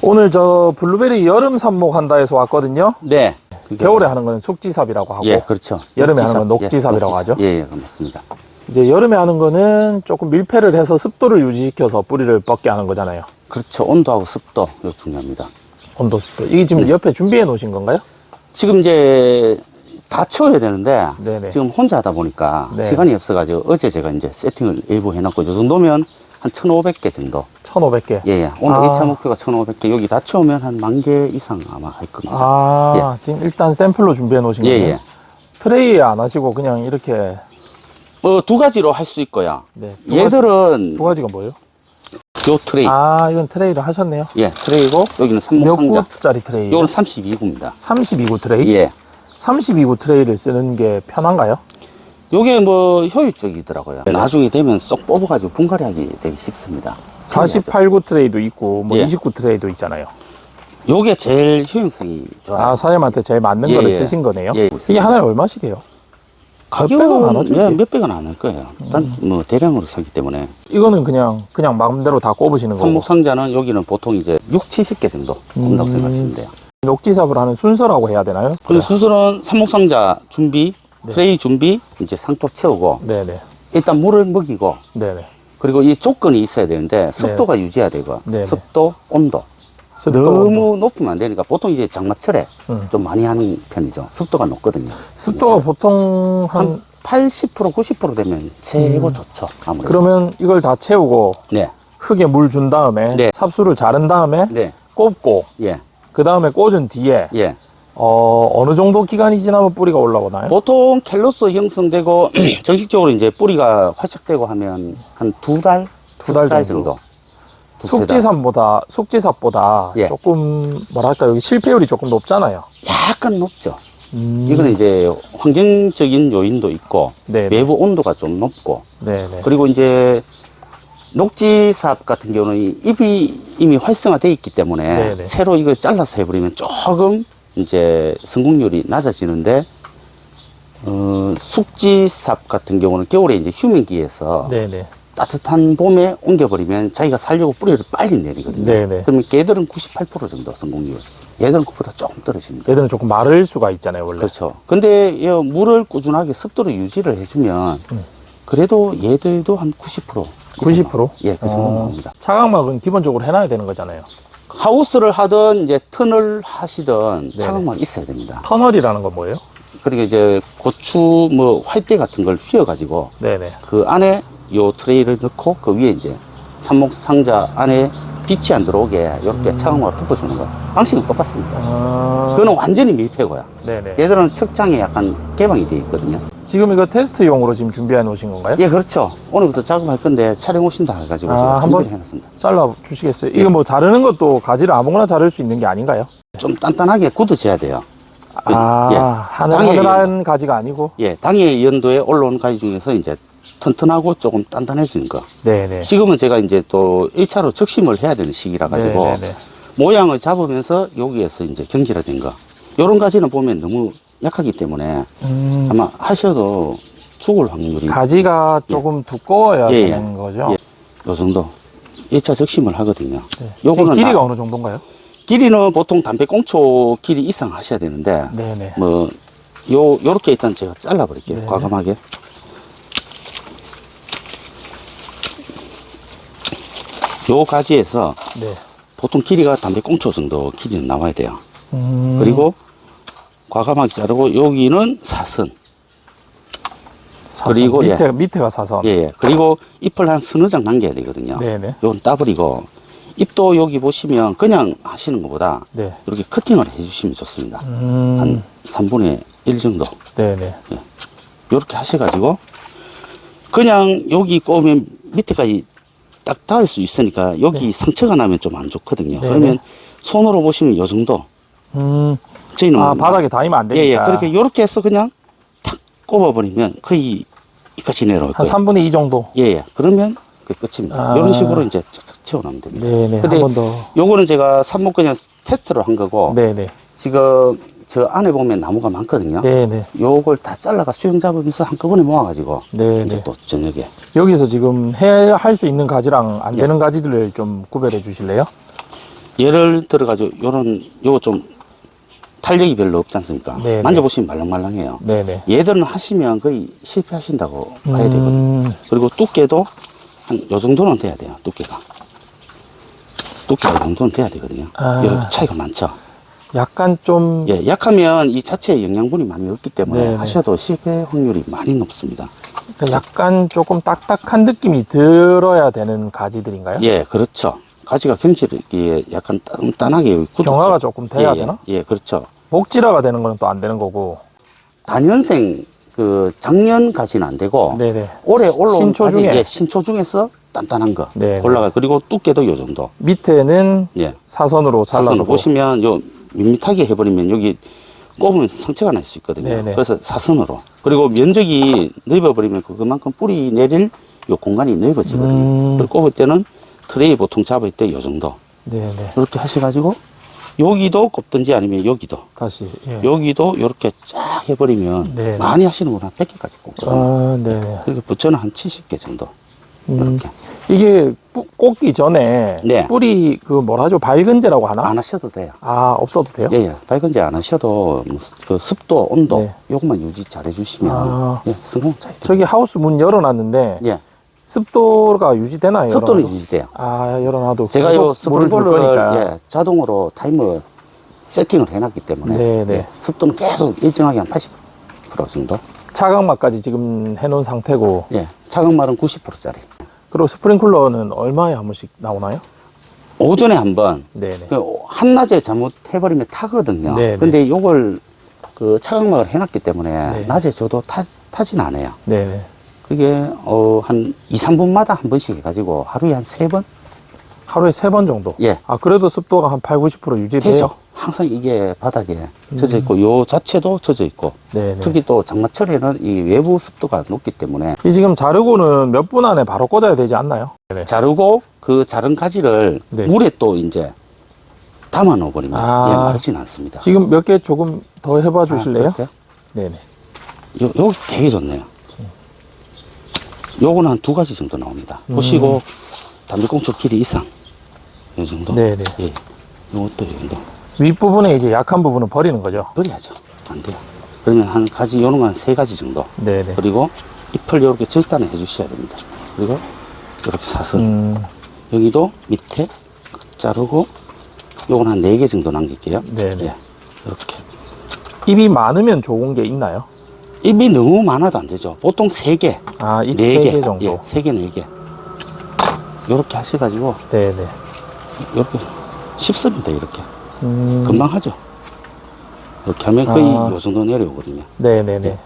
오늘 저 블루베리 여름 삽목 한다 해서 왔거든요. 네. 겨울에 하는 거는 속지삽이라고 하고, 예, 그렇죠. 여름에 하는 건 녹지삽이라고 하죠. 예, 예, 맞습니다. 이제 여름에 하는 거는 조금 밀폐를 해서 습도를 유지시켜서 뿌리를 뻗게 하는 거잖아요. 그렇죠. 온도하고 습도, 이거 중요합니다. 온도, 습도. 이게 지금 옆에 준비해 놓으신 건가요? 지금 이제 다 채워야 되는데, 네네. 지금 혼자 하다 보니까 네. 시간이 없어가지고 어제 제가 이제 세팅을 일부 해놨고, 이 정도면 한 1,500개 정도. 1,500개. 예, 예. 오늘 1차 목표가 1,500개. 여기 다 채우면 한 10,000개 이상 아마 할 겁니다. 아, 지금 일단 샘플로 준비해 놓으신 예, 거예요? 예. 트레이에 안 하시고 그냥 이렇게. 두 가지로 할 수 있고요. 네. 얘들은 두 가지가 뭐예요? 요 트레이. 아, 이건 트레이를 하셨네요. 예, 트레이고, 여기는 몇 삽목상자. 구짜리 트레이? 요거는 32구입니다. 32구 트레이? 예. 32구 트레이를 쓰는 게 편한가요? 요게 뭐 효율적이더라고요. 나중에 되면 쏙 뽑아가지고 분갈이 하기 되게 쉽습니다. 48구 트레이도 있고, 뭐 예. 29 트레이도 있잖아요. 요게 제일 효용성이 좋아요. 아, 사장님한테 제일 맞는 예, 거를 예. 쓰신 거네요. 예. 이게 하나에 얼마씩이에요? 몇 백은 안 하죠? 예, 이게? 몇 백은 안 할 거예요. 일단 뭐 대량으로 사기 때문에. 이거는 그냥 마음대로 다 꼽으시는 거고. 삽목상자는 여기는 보통 이제 6, 70개 정도 꼽는다고 생각하시면 돼요. 녹지삽을 하는 순서라고 해야 되나요? 근데 순서는 삽목상자 준비, 트레이 준비, 이제 상토 채우고, 네네. 일단 물을 먹이고, 네네. 그리고 이 조건이 있어야 되는데 습도가 유지해야 되고, 네네. 습도, 온도. 습도, 너무 온도. 높으면 안 되니까 보통 이제 장마철에 좀 많이 하는 편이죠. 습도가 높거든요. 습도가 보통 한 80%, 90% 되면 최고 좋죠. 아무래도. 그러면 이걸 다 채우고 네. 흙에 물 준 다음에 네. 삽수를 자른 다음에 네. 꼽고 예. 그 다음에 꽂은 뒤에 예. 어느 정도 기간이 지나면 뿌리가 올라오나요? 보통 캘로스 형성되고 정식적으로 이제 뿌리가 활착되고 하면 한 두 달, 두달 정도. 두세 달. 속지삽보다 예. 조금 뭐랄까 여기 실패율이 조금 높잖아요. 약간 높죠. 이거는 이제 환경적인 요인도 있고 네네. 외부 온도가 좀 높고 네네. 그리고 이제 녹지삽 같은 경우는 이 잎이 이미 활성화되어 있기 때문에 네네. 새로 이걸 잘라서 해버리면 조금 이제 성공률이 낮아지는데 숙지삽 같은 경우는 겨울에 이제 휴men기에서 네네. 따뜻한 봄에 옮겨버리면 자기가 살려고 뿌리를 빨리 내리거든요. 네네. 그러면 걔들은 98% 정도 성공률. 얘들은 그보다 조금 떨어집니다. 얘들은 조금 마를 수가 있잖아요, 원래. 그렇죠. 근데 이 물을 꾸준하게 습도를 유지를 해주면 그래도 얘들도 한 90%. 90%? 예, 그 정도 나옵니다. 차광막은 기본적으로 해놔야 되는 거잖아요. 하우스를 하든 이제 턴을 하시든 네네. 차광막이 있어야 됩니다. 터널이라는 건 뭐예요? 그리고 이제 고추 뭐 화이대 같은 걸 휘어가지고 네네. 그 안에 요 트레이를 넣고 그 위에 이제 삽목 상자 안에 빛이 안 들어오게 이렇게 차광막을 덮어주는 거. 방식은 똑같습니다. 그거는 완전히 밀폐고요. 네네. 얘들은 척장에 약간 개방이 되어 있거든요. 지금 이거 테스트용으로 지금 준비해 놓으신 건가요? 예, 그렇죠. 오늘부터 작업할 건데 촬영 오신다 해가지고 아, 제가 한번? 준비를 해놨습니다. 잘라 주시겠어요? 이거 뭐 자르는 것도 가지를 아무거나 자를 수 있는 게 아닌가요? 좀 단단하게 굳어져야 돼요. 아, 예. 하늘하늘한 가지가 아니고? 예, 당의 연도에 올라온 가지 중에서 이제 튼튼하고 조금 단단해지는 거. 네네. 지금은 제가 이제 또 1차로 적심을 해야 되는 시기라 가지고 네네네. 모양을 잡으면서 여기에서 이제 경질화된 거. 요런 가지는 보면 너무 약하기 때문에 아마 하셔도 죽을 확률이 가지가 조금 두꺼워야 예, 예. 되는 거죠? 예. 요 정도 1차 적심을 하거든요. 네. 지금 요거는 길이가 어느 정도인가요? 길이는 보통 담배꽁초 길이 이상 하셔야 되는데 네네. 뭐 요렇게 일단 제가 잘라 버릴게요. 네네. 과감하게. 요 가지에서 네. 보통 길이가 담배꽁초 정도 길이는 나와야 돼요. 음, 그리고 과감하게 자르고 여기는 사선. 사선. 그리고 밑에가 사선. 예, 예. 그리고 잎을 한 서너 장 남겨야 되거든요. 네네. 요건 따버리고 잎도 여기 보시면 그냥 하시는 것보다 네. 이렇게 커팅을 해주시면 좋습니다. 한 3분의 1 정도. 네네. 이렇게 하셔가지고 그냥 여기 꼬우면 밑에까지 딱 닿을 수 있으니까 여기 상처가 나면 좀 안 좋거든요. 네네. 그러면 손으로 보시면 요 정도. 저희는 아, 뭐 바닥에 닿으면 안 예, 예. 되니까. 그렇게 요렇게 해서 그냥 탁 꼽아버리면 거의 이까지 내려올 한 거예요. 3분의 2 정도. 예, 예. 그러면 그 끝입니다. 아. 이런 식으로 이제 착착 채워놓으면 됩니다. 네네. 근데 한 번 더. 요거는 제가 삽목 그냥 테스트로 한 거고 네네. 지금 저 안에 보면 나무가 많거든요. 네네. 요걸 다 잘라가 수영 잡으면서 한꺼번에 모아가지고 네네. 이제 또 저녁에 여기서 지금 할 수 있는 가지랑 안 되는 가지들을 좀 구별해 주실래요? 예를 들어가지고 요거 좀 탄력이 별로 없지 않습니까? 네, 만져보시면 말랑말랑해요. 네네. 얘들은 하시면 거의 실패하신다고 봐야 되거든요. 그리고 두께도 한 요 정도는 돼야 돼요. 두께가 이 정도는 돼야 되거든요. 아. 이런 차이가 많죠. 약간 좀 예, 약하면 이 자체에 영양분이 많이 없기 때문에 네네. 하셔도 실패 확률이 많이 높습니다. 약간 조금 딱딱한 느낌이 들어야 되는 가지들인가요? 예, 그렇죠. 가지가 경질이 약간 단단하게 굳었죠. 경화가 조금 돼야 예, 되나? 예, 그렇죠. 목질화가 되는 거는 또 안 되는 거고. 단연생 작년 가지는 안 되고 네네. 올해 올라온 신초 가지, 중에? 예, 신초 중에서 단단한 거 네네. 골라가 그리고 두께도 요 정도. 밑에는 예, 사선으로 사선을 잘라주고. 보시면 요 밋밋하게 해버리면 여기 꼽으면 상처가 날 수 있거든요. 네네. 그래서 사선으로. 그리고 면적이 넓어버리면 그만큼 뿌리 내릴 요 공간이 넓어지거든요. 그리고 꼽을 때는 트레이 보통 잡을 때 요 정도. 네네. 이렇게 하셔가지고 여기도 꼽든지 아니면 여기도 다시. 예. 여기도 이렇게 쫙 해버리면 네네. 많이 하시는 분은 한 100개까지 꼽거든요. 아, 네네. 그리고 부처는 한 70개 정도. 이렇게. 이게 꽂기 전에 네. 뿌리 그 뭐라 하죠? 밝은제라고 하나? 안 하셔도 돼요. 아, 없어도 돼요? 예, 예. 밝은지 안 하셔도 그 습도, 온도 네. 요것만 유지 잘 해주시면 아. 예, 성공 차이. 저기 하우스 문 열어놨는데 예, 습도가 유지되나요? 습도는 열어놔도? 유지돼요. 아, 열어놔도 제가 계속 요 물을 줄 스프링클러를 거니까. 예, 자동으로 타이머 세팅을 해놨기 때문에 네, 네. 예, 습도는 계속 일정하게 한 80% 정도. 차광막까지 지금 해놓은 상태고. 예, 차광말은 90%짜리. 그리고 스프링클러는 얼마에 한 번씩 나오나요? 오전에 한번 네네. 한낮에 잘못해버리면 타거든요. 네, 근데 요걸 그 차광막을 해놨기 때문에 네. 낮에 줘도 타진 않아요. 네네. 그게 한 2, 3분마다 한 번씩 해가지고 하루에 한 3번? 하루에 3번 정도? 예. 아, 그래도 습도가 한 8, 90% 유지돼요? 되죠. 항상 이게 바닥에 젖어 있고 요 자체도 젖어 있고 네네. 특히 또 장마철에는 이 외부 습도가 높기 때문에 이 지금 자르고는 몇 분 안에 바로 꽂아야 되지 않나요? 네네. 자르고 그 자른 가지를 네. 물에 또 이제 담아 넣어버리면 아. 예, 마르진 않습니다. 지금 몇 개 조금 더 해봐 주실래요? 그럴까요? 네네. 요거 되게 좋네요. 요거는 한 2가지 정도 나옵니다. 보시고 담배꽁초 길이 이상 요 정도. 네네. 예. 요것도 요 정도. 윗부분에 이제 약한 부분은 버리는 거죠? 버려야죠. 안 돼요. 그러면 한 가지 요런 건 3가지 정도. 네네. 그리고 잎을 이렇게 절단을 해 주셔야 됩니다. 그리고 이렇게 사선. 여기도 밑에 자르고 요건 한 4개 정도 남길게요. 네네. 예. 이렇게. 잎이 많으면 좋은 게 있나요? 잎이 너무 많아도 안 되죠. 보통 3개, 아, 잎 4개 3개 정도? 예, 3개, 4개. 요렇게 하셔가지고 네네. 이렇게 쉽습니다. 이렇게. 음, 금방 하죠. 이렇게 하면 거의 아. 요 정도 내려오거든요. 네네네.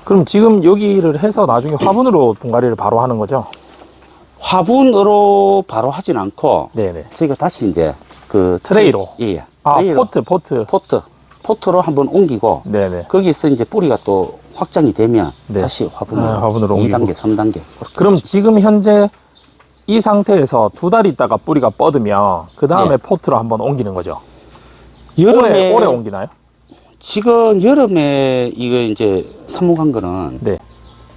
그럼 지금 여기를 해서 나중에 화분으로 분갈이를 바로 하는 거죠? 화분으로 바로 하진 않고 네네. 저희가 다시 이제 그 트레이로? 예, 예. 아, 트레이로. 포트로 한번 옮기고 네네. 거기서 이제 뿌리가 또 확장이 되면 네. 다시 화분으로, 아, 화분으로 2단계, 3단계. 그럼 지금 현재 이 상태에서 2달 있다가 뿌리가 뻗으면 그 다음에 예. 포트로 한번 옮기는 거죠? 여름에 올해 옮기나요? 지금 여름에 이거 이제 삽목한 거는 네.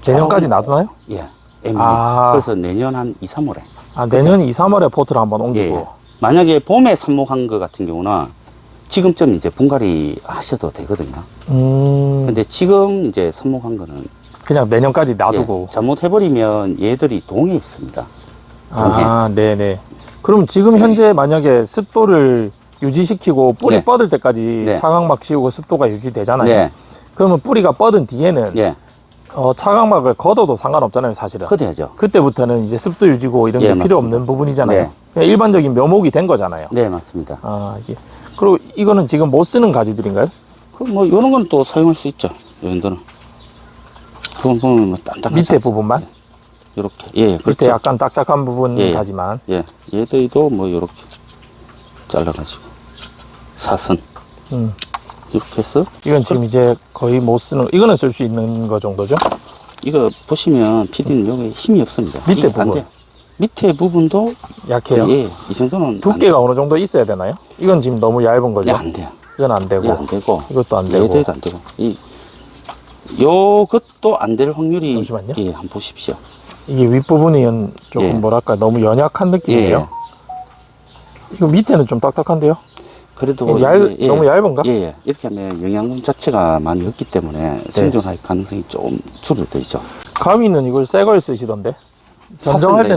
내년까지 놔두나요? 예, 애매해요. 아. 그래서 내년 한 2, 3월에. 아, 내년 2, 3월에 포트를 한번 예, 옮기고. 예. 만약에 봄에 삽목한 거 같은 경우는 지금쯤 이제 분갈이 하셔도 되거든요. 근데 지금 이제 삽목한 거는 그냥 내년까지 놔두고. 예, 잘못해버리면 얘들이 동해 있습니다. 아, 네네. 그럼 지금 현재 만약에 습도를 유지시키고 뿌리 네. 뻗을 때까지 네. 차광막 씌우고 습도가 유지되잖아요. 네, 그러면 뿌리가 뻗은 뒤에는 예, 차광막을 걷어도 상관없잖아요, 사실은. 그래야죠. 그때부터는 이제 습도 유지고 이런 예, 게 필요 맞습니다. 없는 부분이잖아요. 네. 그냥 일반적인 묘목이 된 거잖아요. 네, 맞습니다. 아, 이게. 그리고 이거는 지금 못 쓰는 가지들인가요? 그럼 뭐 이런 건 또 사용할 수 있죠. 이 정도는. 그건 보면 뭐 단단하지 밑에 않습니까? 부분만? 이렇게. 예, 밑에 그렇죠. 약간 딱딱한 부분 예, 예. 가지만. 예, 얘들도 뭐 이렇게 잘라가지고 사선 음. 이렇게 해서 이건 지금 이제 거의 못 쓰는, 이거는 쓸 수 있는 거 정도죠? 이거 보시면 PD는 여기 힘이 없습니다. 밑에 이게 안 부분. 돼요. 밑에 부분도 약해요? 예, 이 정도는 두께가 어느 정도 있어야 되나요? 이건 지금 너무 얇은 거죠? 예, 안 돼요. 이건 안 되고. 예, 안 되고 이것도 안 되고. 얘들도 안 되고 요것도 안 될 확률이 잠시만요. 예, 한번 보십시오. 이게 윗부분이 조금 예. 뭐랄까 너무 연약한 느낌이에요. 이거 밑에는 좀 딱딱한데요? 그래도 너무 얇은가? 예. 이렇게 하면 영양분 자체가 많이 없기 때문에 생존할 가능성이 좀 줄어들죠. 가위는 이걸 새 걸 쓰시던데? 전정할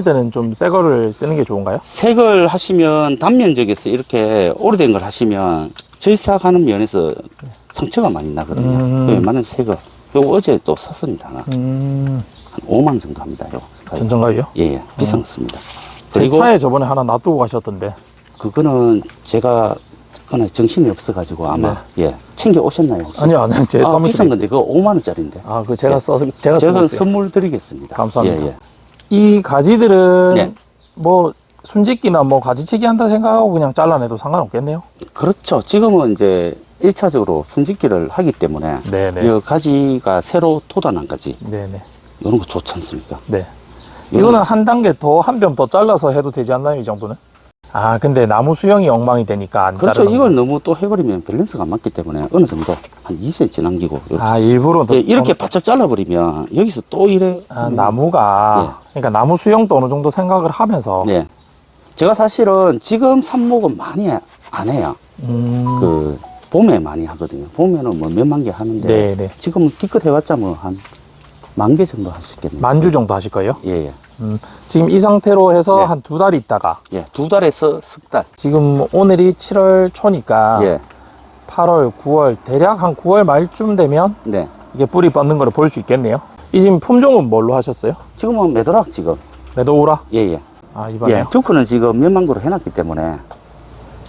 때는 좀 새 거를 쓰는 게 좋은가요? 색을 하시면 단면적에서 이렇게 오래된 걸 하시면 절삭하는 면에서 상처가 많이 나거든요. 웬만한 색을. 요거 어제 또 샀습니다. 하나. 한 5만 원 정도 합니다. 요 전정 가위요? 예. 비싼 거 씁니다. 제 그리고 차에 저번에 하나 놔두고 가셨던데. 그거는 제가 그거는 정신이 없어가지고 아마 챙겨 오셨나요 혹시? 아니요, 제 사무실에 비싼 있어요. 건데 그거 5만 원짜리인데. 아, 그 제가 써서 제가 쓰고 있어요. 선물 드리겠습니다. 감사합니다. 예. 이 가지들은 네. 뭐 순짓기나 뭐 가지치기 한다 생각하고 그냥 잘라내도 상관없겠네요. 그렇죠. 지금은 이제 1차적으로 순짓기를 하기 때문에 네네. 이 가지가 새로 돋아난 가지 네네. 이런 거 좋지 않습니까? 네. 이거는 한 단계 더, 한 뼘 더 잘라서 해도 되지 않나요? 이 정도는? 아, 근데 나무 수영이 엉망이 되니까 안 그렇죠. 자르는 이걸 너무 또 해버리면 밸런스가 안 맞기 때문에 어느 정도 한 2cm 남기고 이렇게, 아, 일부러 더 이렇게 바짝 잘라버리면 여기서 또 이래. 나무가 그러니까 나무 수영도 어느 정도 생각을 하면서 네. 제가 사실은 지금 삽목은 많이 안 해요. 그 봄에 많이 하거든요. 봄에는 뭐 몇만 개 하는데 네네. 지금은 기껏 해봤자 뭐 한 10,000개 정도 할 수 있겠네요. 만주 정도 하실 거예요? 예. 지금 이 상태로 해서 네. 한 2달 있다가 예. 2달에서 석 달. 지금 오늘이 7월 초니까 예. 8월, 9월 대략 한 9월 말쯤 되면 네. 이게 뿌리 뻗는 거를 볼 수 있겠네요. 이 지금 품종은 뭘로 하셨어요? 지금은 메도락 지금. 메도우라? 예. 아, 이번에요? 예. 듀크는 지금 몇만 그루 해놨기 때문에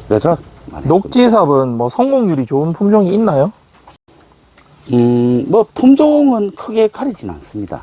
메도락 많이. 녹지삽은 뭐 성공률이 좋은 품종이 있나요? 뭐 품종은 크게 가리진 않습니다.